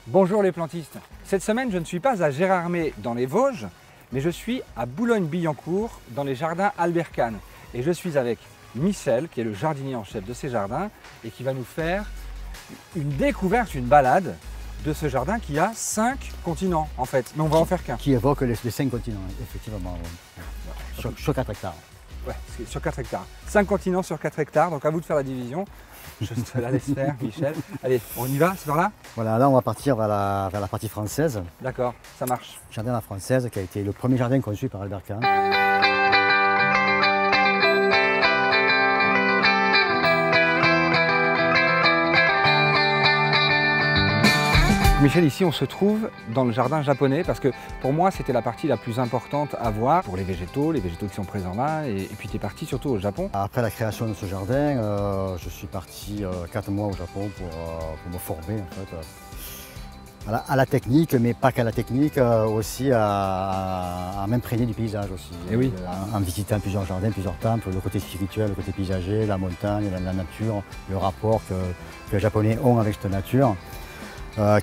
Bonjour les plantistes. Cette semaine, je ne suis pas à Gérardmer dans les Vosges, mais je suis à Boulogne-Billancourt dans les jardins Albert Kahn. Et je suis avec Michel, qui est le jardinier en chef de ces jardins et qui va nous faire une découverte, une balade de ce jardin qui a 5 continents en fait. Mais on va en faire qu'un. Qui évoque les 5 continents, effectivement, oui. Sur 4 hectares. Ouais, sur 4 hectares. 5 continents sur 4 hectares, donc à vous de faire la division. Je te la laisse faire, Michel. Allez, on y va, c'est par là? Voilà, là on va partir vers la partie française. D'accord, ça marche. Jardin à la française, qui a été le premier jardin conçu par Albert Kahn. Michel, ici on se trouve dans le jardin japonais parce que pour moi c'était la partie la plus importante à voir pour les végétaux qui sont présents là et puis tu es parti surtout au Japon. Après la création de ce jardin, je suis parti 4 mois au Japon pour me former en fait, à la technique, mais pas qu'à la technique, aussi à m'imprégner du paysage aussi. Et oui. En visitant plusieurs jardins, plusieurs temples, le côté spirituel, le côté paysager, la montagne, la nature, le rapport que les Japonais ont avec cette nature.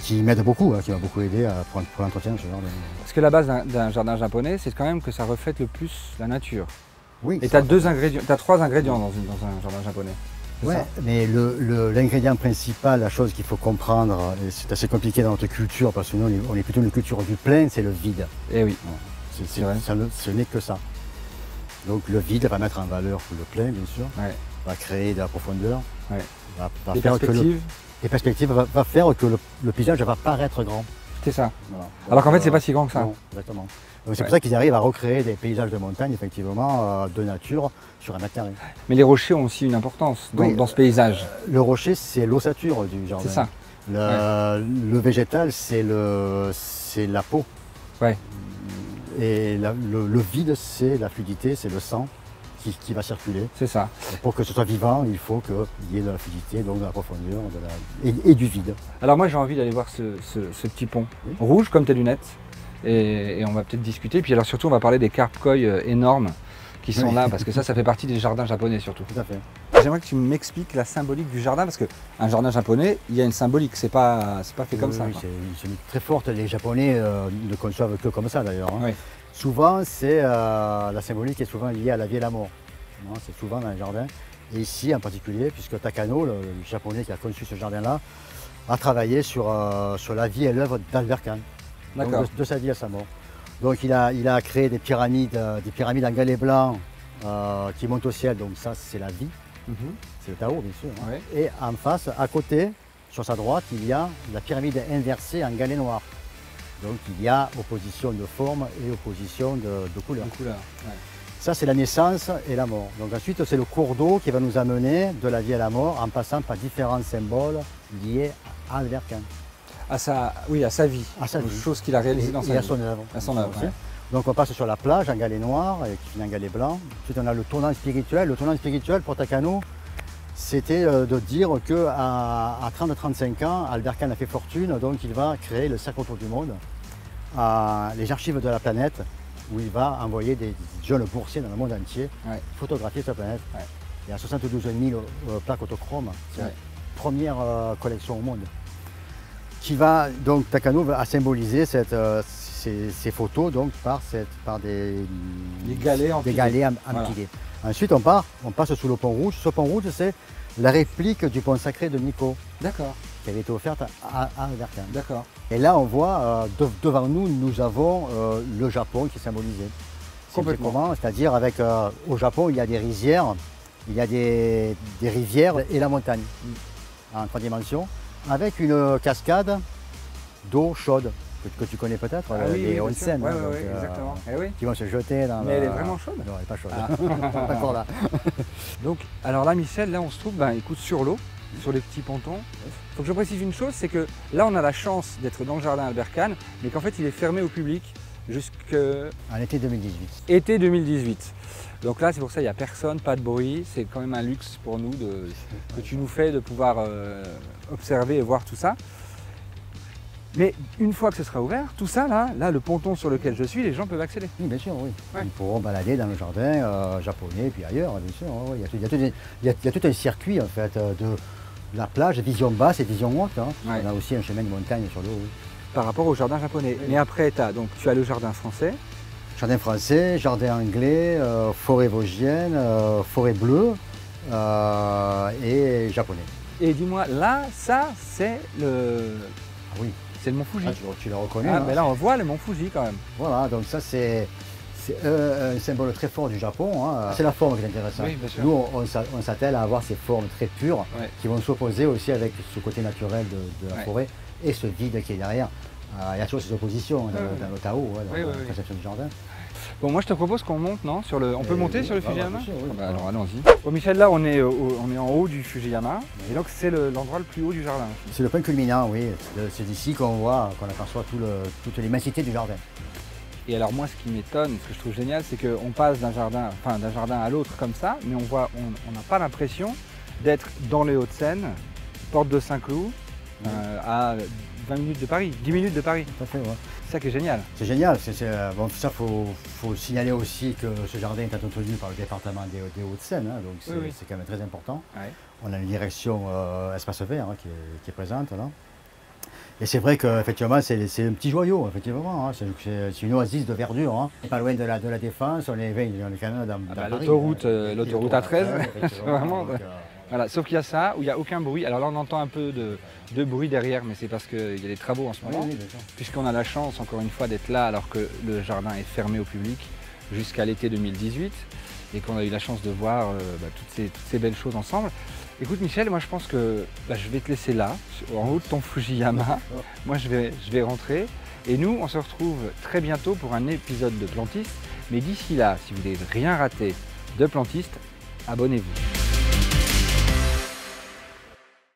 Qui m'aide beaucoup, qui m'a beaucoup aidé pour l'entretien de ce jardin. Parce que la base d'un jardin japonais, c'est quand même que ça reflète le plus la nature. Oui. Et tu as 3 ingrédients dans un jardin japonais. Oui, mais l'ingrédient principal, la chose qu'il faut comprendre, et c'est assez compliqué dans notre culture, parce que nous on est plutôt une culture du plein, c'est le vide. Et oui. Ce n'est que ça. Donc le vide va mettre en valeur le plein, bien sûr, va créer de la profondeur, va des faire perspectives. Les perspectives va faire que le paysage va paraître grand. C'est ça. Voilà. Alors qu'en fait, c'est pas si grand que ça. Non, exactement. C'est pour ça qu'ils arrivent à recréer des paysages de montagne, effectivement, de nature, sur 1 mètre carré. Mais les rochers ont aussi une importance dans ce paysage. Le rocher, c'est l'ossature du jardin. C'est ça. Le végétal, c'est la peau. Ouais. Et le vide, c'est la fluidité, c'est le sang qui va circuler. C'est ça. Et pour que ce soit vivant, il faut qu'il y ait de la fluidité, donc de la profondeur et du vide. Alors moi j'ai envie d'aller voir ce petit pont rouge comme tes lunettes et on va peut-être discuter. Puis alors surtout on va parler des carpe koi énormes qui sont là parce que ça fait partie des jardins japonais surtout. Tout à fait. J'aimerais que tu m'expliques la symbolique du jardin parce qu'un jardin japonais, il y a une symbolique, c'est pas fait comme ça. Oui, c'est une symbolique très forte. Les Japonais ne conçoivent que comme ça d'ailleurs. Oui. Souvent, la symbolique est souvent liée à la vie et la mort. C'est souvent dans les jardins. Et ici en particulier, puisque Takano, le japonais qui a conçu ce jardin-là, a travaillé sur la vie et l'œuvre d'Albert Kahn, de sa vie à sa mort. Donc il a créé des pyramides en galets blancs qui montent au ciel. Donc ça, c'est la vie. C'est le Tao, bien sûr. Ouais. Et en face, à côté, sur sa droite, il y a la pyramide inversée en galets noirs. Donc il y a opposition de forme et opposition de couleur. Ouais. Ça, c'est la naissance et la mort. Donc ensuite, c'est le cours d'eau qui va nous amener de la vie à la mort en passant par différents symboles liés à Albert Kahn. À sa vie. À sa vie. Chose qu'il a réalisée dans sa vie. À son œuvre. À son œuvre. Ouais. Donc on passe sur la plage en galet noir et qui finit en galet blanc. Ensuite, on a le tournant spirituel. Le tournant spirituel pour Takano, c'était de dire qu'à 30-35 ans, Albert Kahn a fait fortune, donc il va créer le cercle autour du monde, les archives de la planète, où il va envoyer des jeunes boursiers dans le monde entier photographier sa planète. Ouais. Il y a 72 000 plaques autochromes, c'est la première collection au monde. Donc Takano va symboliser ces photos donc, par des galets empilés. Voilà. Ensuite, on passe sous le pont rouge. Ce pont rouge, c'est la réplique du pont sacré de Nikko. D'accord. Qui avait été offerte à Albert Kahn. D'accord. Et là, on voit, devant nous, nous avons le Japon qui est symbolisé. Complètement. C'est-à-dire, au Japon, il y a des rizières, il y a des rivières et la montagne, en 3 dimensions, avec une cascade d'eau chaude. Que tu connais peut-être, les onsen, exactement. Qui vont se jeter dans Mais elle est vraiment chaude? Non, elle n'est pas chaude. Pas encore là. Donc, alors là, Michel, là on se trouve écoute, sur l'eau, sur les petits pontons. Il faut que je précise une chose, c'est que là on a la chance d'être dans le jardin Albert Kahn, mais qu'en fait il est fermé au public jusqu'en été 2018. Été 2018. Donc là c'est pour ça il n'y a personne, pas de bruit, c'est quand même un luxe pour nous que tu nous fais de pouvoir observer et voir tout ça. Mais une fois que ce sera ouvert, tout ça, là, le ponton sur lequel je suis, les gens peuvent accéder. Oui, bien sûr, oui. Ouais. Ils pourront balader dans le jardin japonais et puis ailleurs, bien sûr. Oui. Il y a tout un circuit en fait La plage, vision basse et vision haute. Hein. Ouais. On a aussi un chemin de montagne sur l'eau. Oui. Par rapport au jardin japonais. Oui. Mais après, tu as le jardin français. Jardin français, jardin anglais, forêt vosgienne, forêt bleue et japonais. Et dis-moi, là, ça, c'est Ah oui, le mont Fuji. ah, tu le reconnais. Ah, hein. mais là, on voit le mont Fuji quand même. Voilà, donc ça c'est un symbole très fort du Japon. Hein. C'est la forme qui est intéressante. Oui, bien sûr. Nous, on s'attelle à avoir ces formes très pures Ouais. qui vont s'opposer aussi avec ce côté naturel de la Ouais. forêt et ce vide qui est derrière. Il y a toujours ces oppositions dans le Tao, dans Oui, la oui, oui. conception du jardin. Bon, moi je te propose qu'on monte, non sur le... On peut monter oui, sur le bah, Fujiyama bien sûr, oui. Ah bah, alors allons-y. Bon Michel, là on est en haut du Fujiyama, et donc c'est l'endroit le plus haut du jardin. C'est le point culminant, oui. C'est d'ici qu'on aperçoit toute l'immensité du jardin. Et alors moi ce qui m'étonne, ce que je trouve génial, c'est qu'on passe d'un jardin à l'autre comme ça, mais on n'a pas l'impression d'être dans les Hauts-de-Seine, porte de Saint-Cloud, à 20 minutes de Paris, 10 minutes de Paris. Tout à fait, ouais. C'est ça qui est génial. C'est génial. Bon, ça, faut signaler aussi que ce jardin est entretenu par le département des Hauts-de-Seine, hein, donc c'est Oui. quand même très important. Ouais. On a une direction espace vert hein, qui est présente là. Et c'est vrai qu'effectivement, c'est un petit joyau, effectivement. Hein, c'est une oasis de verdure. Hein. Pas loin de la Défense, on est quand même dans Paris. L'autoroute hein. l'autoroute A13, effectivement. vraiment. Donc, Voilà, sauf qu'il y a ça, où il n'y a aucun bruit. Alors là, on entend un peu de bruit derrière, mais c'est parce qu'il y a des travaux en ce moment. oui, bien sûr. Puisqu'on a la chance, encore une fois, d'être là alors que le jardin est fermé au public jusqu'à l'été 2018 et qu'on a eu la chance de voir toutes ces belles choses ensemble. Écoute Michel, moi je pense que je vais te laisser là, en haut de ton Fujiyama. Moi je vais rentrer et nous on se retrouve très bientôt pour un épisode de Plantiste. Mais d'ici là, si vous voulez rien rater de Plantiste, abonnez-vous.